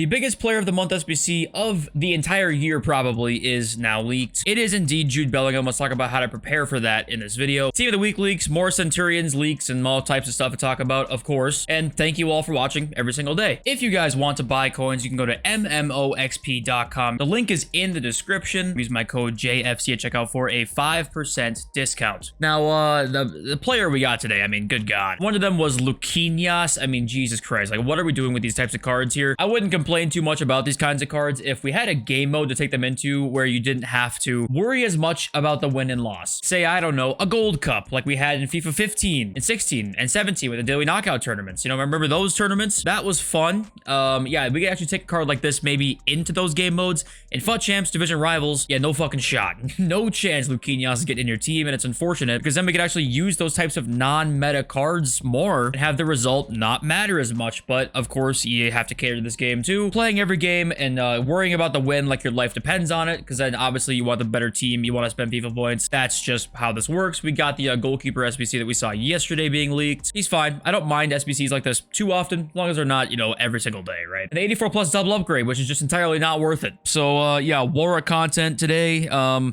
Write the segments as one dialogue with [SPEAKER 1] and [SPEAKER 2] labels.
[SPEAKER 1] The biggest player of the month SBC of the entire year probably is now leaked. It is indeed Jude Bellingham. Let's talk about how to prepare for that in this video. Team of the week leaks, more Centurions leaks, and all types of stuff to talk about, of course. And thank you all for watching every single day. If you guys want to buy coins, you can go to mmoxp.com. The link is in the description. Use my code JFC at checkout for a 5% discount. Now, the player we got today, I mean, good God. One of them was Luquinhas. I mean, Jesus Christ. Like, what are we doing with these types of cards here? I wouldn't complain too much about these kinds of cards if we had a game mode to take them into where you didn't have to worry as much about the win and loss. Say, I don't know, a gold cup like we had in FIFA 15 and 16 and 17 with the daily knockout tournaments. You know, remember those tournaments? That was fun. Yeah, we could actually take a card like this maybe into those game modes. In FUT Champs, Division Rivals, yeah, no fucking shot. No chance Luquinhas is getting in your team, and it's unfortunate because then we could actually use those types of non-meta cards more and have the result not matter as much. But of course, you have to cater to this game too. Playing every game and worrying about the win like your life depends on it, because then obviously you want the better team, you want to spend FIFA points. That's just how this works. We got the goalkeeper SBC that we saw yesterday being leaked. He's fine. I don't mind SBCs like this too often, as long as they're not, you know, every single day, right? An 84 plus double upgrade, which is just entirely not worth it. So yeah, Wara content today.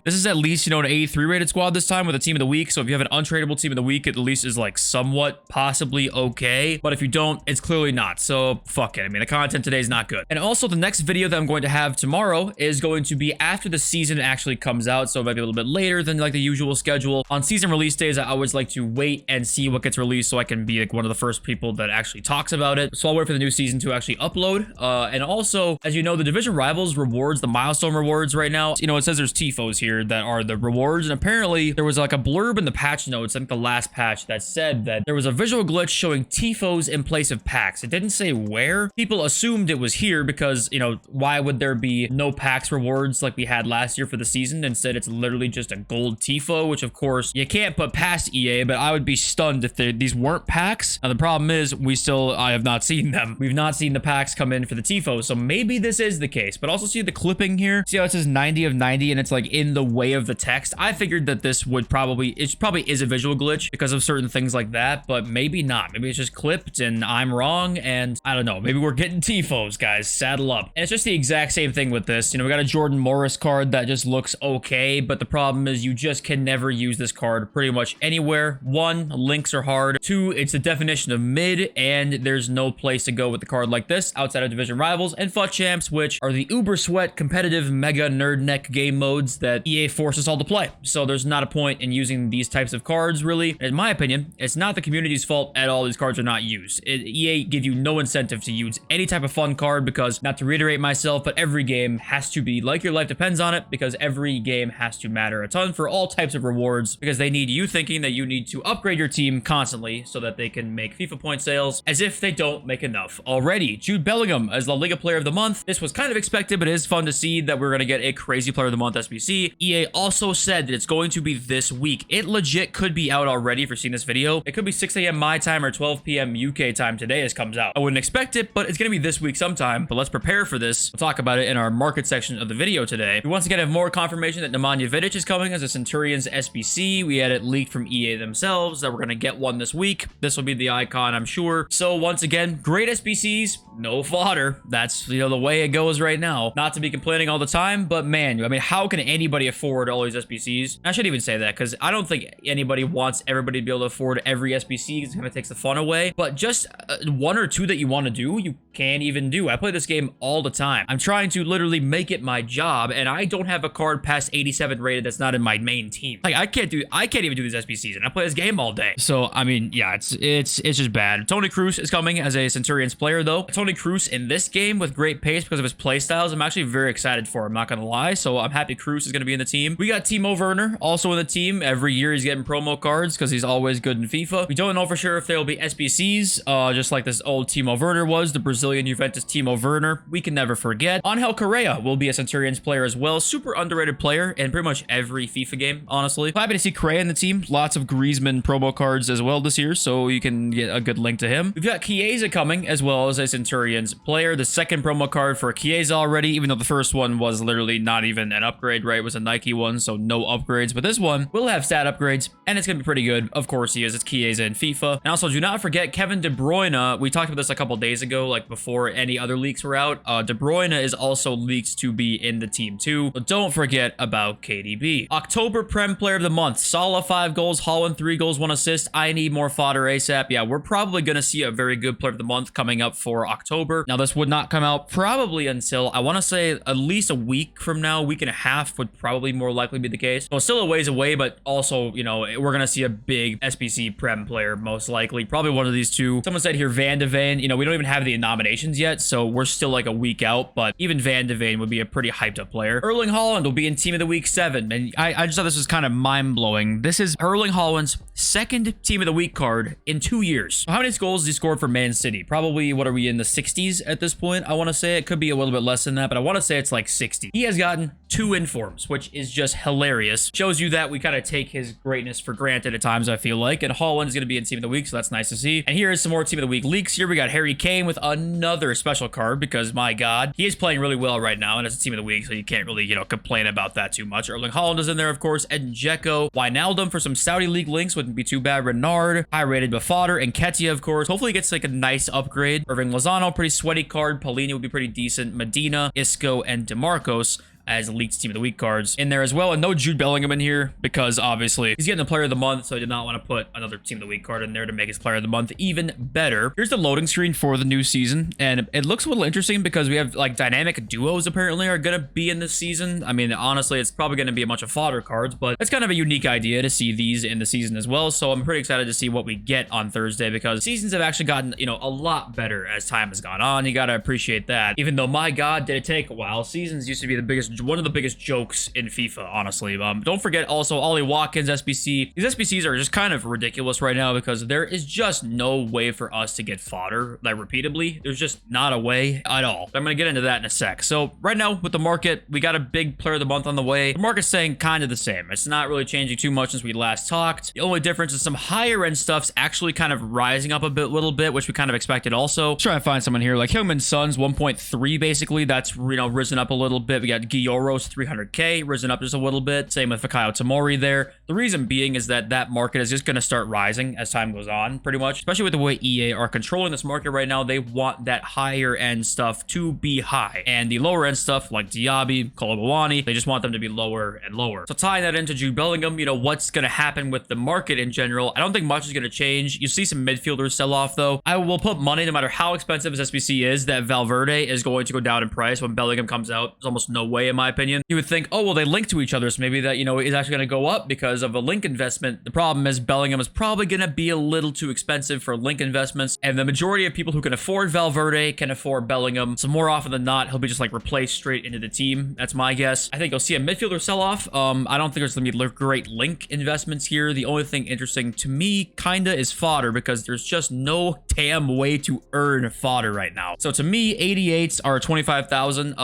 [SPEAKER 1] This is at least, you know, an 83 rated squad this time with a team of the week. So if you have an untradeable team of the week, it at least is like somewhat possibly okay. But if you don't, it's clearly not. So fuck it. I mean, the content today is not good. And also the next video that I'm going to have tomorrow is going to be after the season actually comes out. So it might be a little bit later than like the usual schedule. On season release days, I always like to wait and see what gets released so I can be like one of the first people that actually talks about it. So I'll wait for the new season to actually upload. And also, as you know, the Division Rivals rewards, the milestone rewards right now, you know, it says there's TIFOs here that are the rewards. And apparently there was like a blurb in the patch notes, I think the last patch, that said that there was a visual glitch showing TIFOs in place of packs. It didn't say where. People assumed it was here because, you know, why would there be no packs rewards like we had last year for the season? Instead, it's literally just a gold TIFO, which of course you can't put past EA, but I would be stunned if these weren't packs. Now the problem is I have not seen them. We've not seen the packs come in for the TIFO, so maybe this is the case. But also see the clipping here. See how it says 90 of 90 and it's like in the way of the text? I figured that this would probably is a visual glitch because of certain things like that, but maybe not. Maybe it's just clipped and I'm wrong, and I don't know. Maybe we're getting TIFOs, guys. Saddle up. And it's just the exact same thing with this. You know, we got a Jordan Morris card that just looks okay, but the problem is you just can never use this card pretty much anywhere. One, links are hard. Two, it's the definition of mid, and there's no place to go with the card like this outside of Division Rivals and FUT Champs, which are the uber sweat competitive mega nerd neck game modes that EA forces all to play. So there's not a point in using these types of cards, really. In my opinion, it's not the community's fault at all these cards are not used. EA give you no incentive to use any type of fun card because, not to reiterate myself, but every game has to be like your life depends on it, because every game has to matter a ton for all types of rewards, because they need you thinking that you need to upgrade your team constantly so that they can make FIFA point sales, as if they don't make enough already. Jude Bellingham as La Liga Player of the Month. This was kind of expected, but it is fun to see that we're going to get a crazy Player of the Month SBC. EA also said that it's going to be this week. It legit could be out already if you're seeing this video. It could be 6 a.m. my time or 12 p.m. UK time today as comes out. I wouldn't expect it, but it's going to be this week sometime. But let's prepare for this. We'll talk about it in our market section of the video today. We once again have more confirmation that Nemanja Vidic is coming as a Centurions SBC. We had it leaked from EA themselves that we're going to get one this week. This will be the icon, I'm sure. So once again, great SBCs, no fodder. That's, you know, the way it goes right now. Not to be complaining all the time, but man, I mean, how can anybody afford all these SBCs? I shouldn't even say that because I don't think anybody wants everybody to be able to afford every SBC because it kind of takes the fun away. But just one or two that you want to do, you can't even do. I play this game all the time. I'm trying to literally make it my job, and I don't have a card past 87 rated that's not in my main team. Like I can't even do these SBCs, and I play this game all day. So I mean, yeah, it's just bad. Toni Kroos is coming as a Centurions player though. Toni Kroos in this game with great pace because of his play styles. I'm actually very excited for him, not gonna lie. So I'm happy Kroos is gonna be in the team. We got Timo Werner also in the team. Every year he's getting promo cards because he's always good in FIFA. We don't know for sure if there will be SBCs, just like this old Timo Werner was, the Brazilian Juventus Timo Werner. We can never forget. Angel Correa will be a Centurions player as well. Super underrated player in pretty much every FIFA game, honestly. Happy to see Correa in the team. Lots of Griezmann promo cards as well this year, so you can get a good link to him. We've got Chiesa coming as well as a Centurions player. The second promo card for Chiesa already, even though the first one was literally not even an upgrade, right? It was a Nike one, so no upgrades. But this one will have stat upgrades, and it's going to be pretty good. Of course he is. It's Chiesa in FIFA. And also, do not forget Kevin De Bruyne. We talked about this a couple days ago, like before any other leaks were out. De Bruyne is also leaked to be in the team too. But don't forget about KDB. October Prem Player of the Month. Salah 5 goals, Haaland 3 goals, 1 assist. I need more fodder ASAP. Yeah, we're probably going to see a very good Player of the Month coming up for October. Now, this would not come out probably until, I want to say, at least a week from now. Week and a half would probably more likely be the case. So still a ways away, but also, you know, we're going to see a big SBC Prem player, most likely. Probably one of these two. Someone said here Van de Ven. You know, we don't even have the nominations yet, so we're still like a week out, but even Van de Ven would be a pretty hyped up player. Erling Haaland will be in Team of the Week 7, and I just thought this was kind of mind-blowing. This is Erling Haaland's second Team of the Week card in 2 years. So how many goals has he scored for Man City? Probably, what are we, in the 60s at this point? I want to say it could be a little bit less than that, but I want to say it's like 60. He has gotten 2 informs, which is just hilarious. Shows you that we kind of take his greatness for granted at times, I feel like. And Haaland is going to be in Team of the Week, so that's nice to see. And here is some more Team of the Week leaks. Here we got Harry Kane with another special card because, my God, he is playing really well right now, and it's a Team of the Week, so you can't really, you know, complain about that too much. Erling Haaland is in there, of course, and Dzeko. Wijnaldum for some Saudi League links wouldn't be too bad. Renard, high-rated Bafodder, and Ketia, of course. Hopefully he gets like a nice upgrade. Irving Lozano, pretty sweaty card. Polini would be pretty decent. Medina, Isco, and DeMarcos as leaked Team of the Week cards in there as well. And no Jude Bellingham in here because obviously he's getting the Player of the Month, so I did not want to put another Team of the Week card in there to make his Player of the Month even better. Here's the loading screen for the new season, and it looks a little interesting because we have like dynamic duos apparently are going to be in this season. I mean, honestly, it's probably going to be a bunch of fodder cards, but it's kind of a unique idea to see these in the season as well. So I'm pretty excited to see what we get on Thursday because seasons have actually gotten, you know, a lot better as time has gone on. You got to appreciate that. Even though, my God, did it take a while. Seasons used to be one of the biggest jokes in FIFA, honestly. Don't forget also Ollie Watkins, SBC. These SBCs are just kind of ridiculous right now because there is just no way for us to get fodder, like, repeatably. There's just not a way at all. I'm going to get into that in a sec. So right now with the market, we got a big Player of the Month on the way. The market's staying kind of the same. It's not really changing too much since we last talked. The only difference is some higher end stuff's actually kind of rising up a little bit, which we kind of expected also. Let's try and find someone here like Heung-min Son's 1.3 basically. That's, you know, risen up a little bit. We got Guilloros 300k, risen up just a little bit. Same with Fikayo Tomori there. The reason being is that market is just going to start rising as time goes on, pretty much. Especially with the way EA are controlling this market right now, they want that higher end stuff to be high. And the lower end stuff like Diaby, Kolobawani, they just want them to be lower and lower. So tying that into Jude Bellingham, you know, what's going to happen with the market in general, I don't think much is going to change. You see some midfielders sell off though. I will put money, no matter how expensive his SBC is, that Valverde is going to go down in price when Bellingham comes out. There's almost no way, in my opinion. You would think, oh, well, they link to each other, so maybe that, you know, is actually going to go up because of a link investment. The problem is Bellingham is probably going to be a little too expensive for link investments, and the majority of people who can afford Valverde can afford Bellingham. So more often than not, he'll be just like replaced straight into the team. That's my guess. I think you'll see a midfielder sell off. I don't think there's going to be great link investments here. The only thing interesting to me kinda is fodder because there's just no damn way to earn fodder right now. So to me, 88s are 25,000.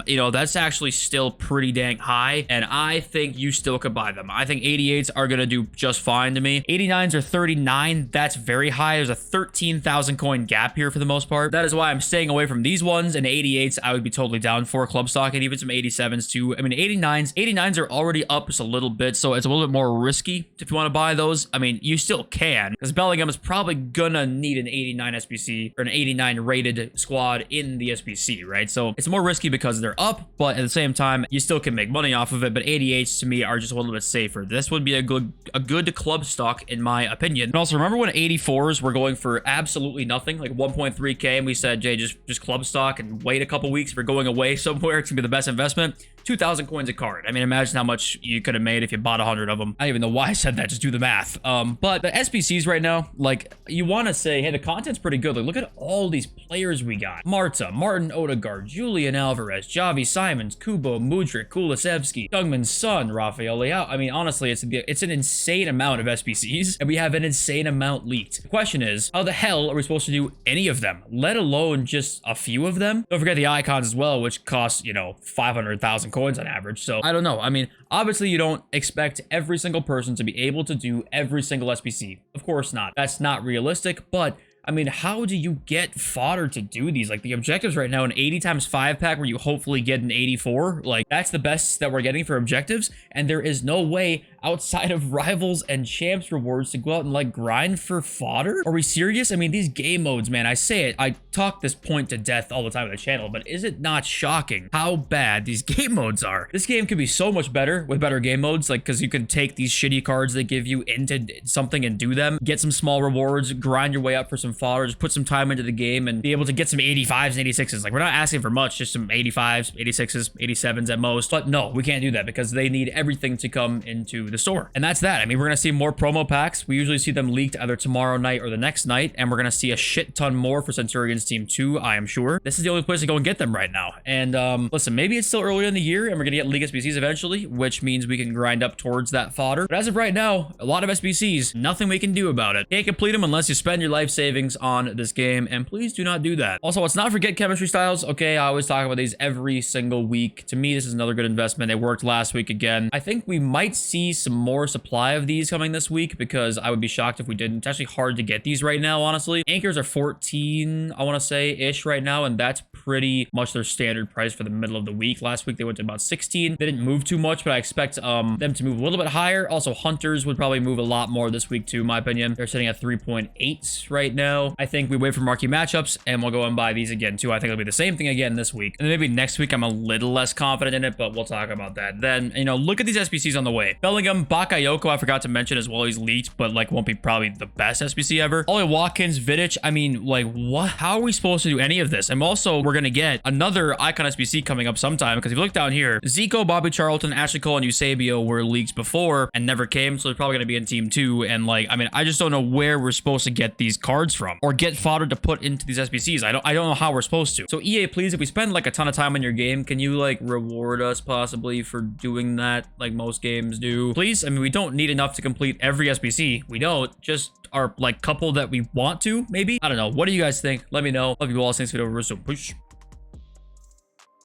[SPEAKER 1] You know, that's actually still pretty dang high, and I think you still could buy them. I think 88s are going to do just fine to me. 89s are 39. That's very high. There's a 13,000 coin gap here for the most part. That is why I'm staying away from these ones, and 88s I would be totally down for club stock, and even some 87s too. I mean, 89s are already up just a little bit, so it's a little bit more risky if you want to buy those. I mean, you still can, because Bellingham is probably gonna need an 89 SBC or an 89 rated squad in the SBC, right? So it's more risky because they're up, but at the same time, you still can make money off of it. But 88s to me are just a little bit safer. This would be a good club stock in my opinion. And also remember when 84s were going for absolutely nothing, like 1.3k, and we said, Jay, just club stock and wait a couple weeks if you're going away somewhere. It's gonna be the best investment. 2,000 coins a card. I mean, imagine how much you could have made if you bought 100 of them. I don't even know why I said that. Just do the math. But the SBCs right now, like, you want to say, hey, the content's pretty good. Like, look at all these players we got. Martin Odegaard, Julian Alvarez, Javi Simons, Kubo, Mudryk, Kulusevski, Heung-min Son, Rafael Leao. I mean, honestly, it's an insane amount of SBCs, and we have an insane amount leaked. The question is, how the hell are we supposed to do any of them, let alone just a few of them? Don't forget the icons as well, which cost, you know, 500,000 coins on average. So I don't know. I mean, obviously you don't expect every single person to be able to do every single SBC. Of course not. That's not realistic, but I mean, how do you get fodder to do these? Like the objectives right now, an 80 times 5 pack where you hopefully get an 84. Like that's the best that we're getting for objectives. And there is no way outside of rivals and champs rewards to go out and like grind for fodder. Are we serious? I mean, these game modes, man, I say it, I talk this point to death all the time on the channel, but is it not shocking how bad these game modes are? This game could be so much better with better game modes, like because you can take these shitty cards they give you into something and do them, get some small rewards, grind your way up for some fodder, just put some time into the game and be able to get some 85s and 86s. Like we're not asking for much, just some 85s, 86s, 87s at most. But no, we can't do that because they need everything to come into the store. And that's that. I mean, we're gonna see more promo packs. We usually see them leaked either tomorrow night or the next night, and we're gonna see a shit ton more for Centurions Team 2, I am sure. This is the only place to go and get them right now. And listen, maybe it's still early in the year and we're gonna get League SBCs eventually, which means we can grind up towards that fodder. But as of right now, a lot of SBCs, nothing we can do about it. Can't complete them unless you spend your life savings on this game, and please do not do that. Also, let's not forget chemistry styles. Okay, I always talk about these every single week. To me, this is another good investment. It worked last week again. I think we might see some more supply of these coming this week because I would be shocked if we didn't. It's actually hard to get these right now, honestly. Anchors are 14, I want to say, ish right now, and that's pretty much their standard price for the middle of the week. Last week, they went to about 16. They didn't move too much, but I expect them to move a little bit higher. Also, hunters would probably move a lot more this week too, in my opinion. They're sitting at 3.8 right now. I think we wait for marquee matchups and we'll go and buy these again too. I think it'll be the same thing again this week. And then maybe next week I'm a little less confident in it, but we'll talk about that then. You know, look at these SBCs on the way. Bellingham, Bakayoko, I forgot to mention as well. He's leaked, but like won't be probably the best SBC ever. Ollie Watkins, Vidic. I mean, like what? How are we supposed to do any of this? And also, we're gonna get another icon SBC coming up sometime because if you look down here, Zico, Bobby Charlton, Ashley Cole, and Eusebio were leaked before and never came, so they're probably gonna be in Team 2. And like, I mean, I just don't know where we're supposed to get these cards from or get fodder to put into these SBCs. I don't know how we're supposed to. So EA, please, if we spend like a ton of time in your game, can you like reward us possibly for doing that like most games do? Please. I mean, we don't need enough to complete every SBC. We don't. Just our like couple that we want to, maybe. I don't know. What do you guys think? Let me know. Love you all. Thanks for the video. Push.